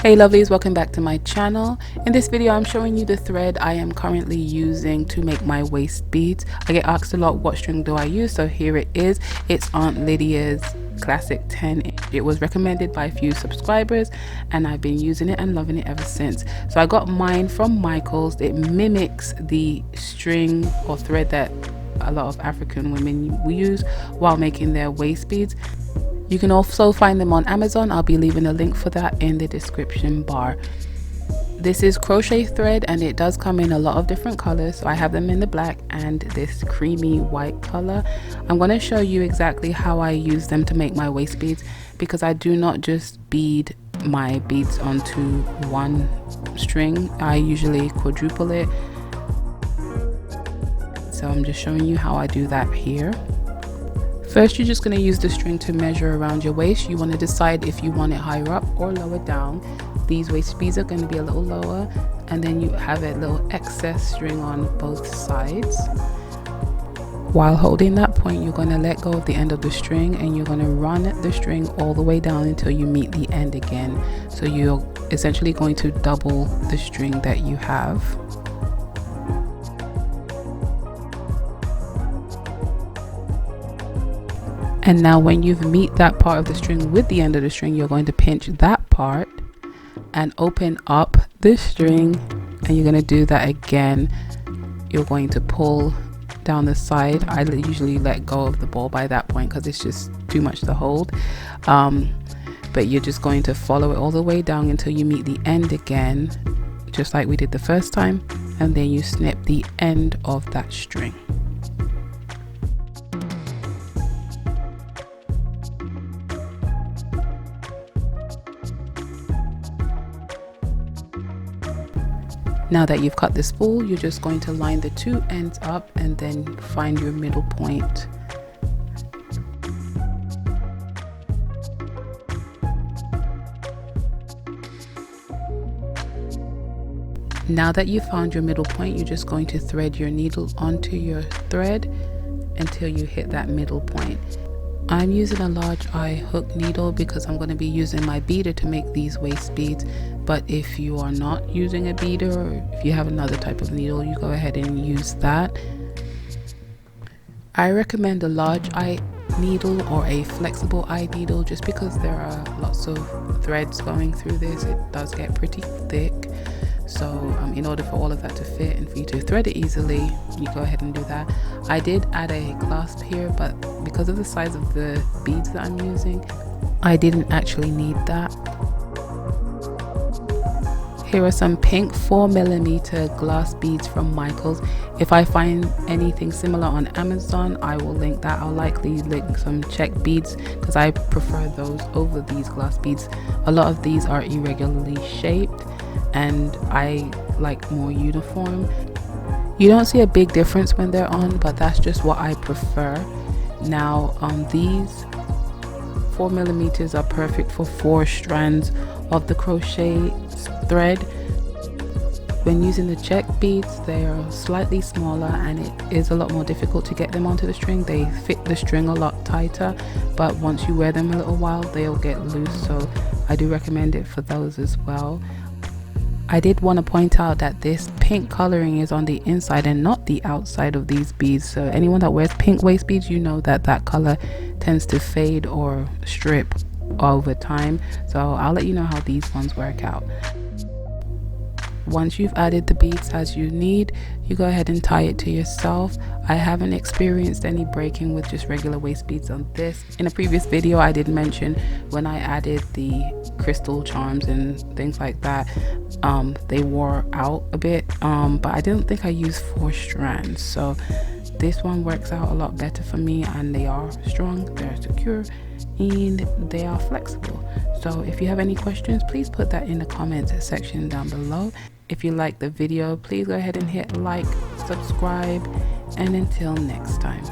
Hey lovelies, welcome back to my channel. In this video I'm showing you the thread I am currently using to make my waist beads. I get asked a lot what string do I use, so here it is. It's Aunt Lydia's classic 10-inch. It was recommended by a few subscribers and I've been using it and loving it ever since. So I got mine from Michael's. It mimics the string or thread that a lot of African women will use while making their waist beads. You can also find them on Amazon. I'll be leaving a link for that in the description bar. This is crochet thread and it does come in a lot of different colors. So I have them in the black and this creamy white color. I'm going to show you exactly how I use them to make my waist beads, because I do not just bead my beads onto one string. I usually quadruple it. So I'm just showing you how I do that here. First, you're just going to use the string to measure around your waist. You want to decide if you want it higher up or lower down. These waist beads are going to be a little lower, and then you have a little excess string on both sides. While holding that point, you're going to let go of the end of the string and you're going to run the string all the way down until you meet the end again. So you're essentially going to double the string that you have. And now when you've meet that part of the string with the end of the string, you're going to pinch that part and open up the string, and you're going to do that again. You're going to pull down the side. I usually let go of the ball by that point because it's just too much to hold. But you're just going to follow it all the way down until you meet the end again, just like we did the first time, and then you snip the end of that string. Now that you've cut the spool, you're just going to line the two ends up and then find your middle point. Now that you've found your middle point, you're just going to thread your needle onto your thread until you hit that middle point. I'm using a large eye hook needle because I'm going to be using my beader to make these waist beads. But if you are not using a beader, or if you have another type of needle, you go ahead and use that. I recommend a large eye needle or a flexible eye needle just because there are lots of threads going through this. It does get pretty thick. So in order for all of that to fit and for you to thread it easily, you go ahead and do that. I did add a clasp here, but because of the size of the beads that I'm using, I didn't actually need that. Here are some pink 4mm glass beads from Michael's. If I find anything similar on Amazon, I will link that. I'll likely link some check beads because I prefer those over these glass beads. A lot of these are irregularly shaped and I like more uniform. You don't see a big difference when they're on, but that's just what I prefer. Now these 4mm are perfect for 4 strands of the crochet thread. When using the check beads, they are slightly smaller and it is a lot more difficult to get them onto the string. They fit the string a lot tighter, but once you wear them a little while, they'll get loose, so I do recommend it for those as well. I did want to point out that this pink coloring is on the inside and not the outside of these beads. So anyone that wears pink waist beads, you know that that color tends to fade or strip over time. So I'll let you know how these ones work out. Once you've added the beads as you need, you go ahead and tie it to yourself. I haven't experienced any breaking with just regular waist beads on this. In a previous video I did mention when I added the crystal charms and things like that, they wore out a bit, but I didn't think I used 4 strands, so this one works out a lot better for me, and they are strong, they're secure, and they are flexible. So if you have any questions, please put that in the comments section down below. If you like the video, please go ahead and hit like, subscribe, and until next time.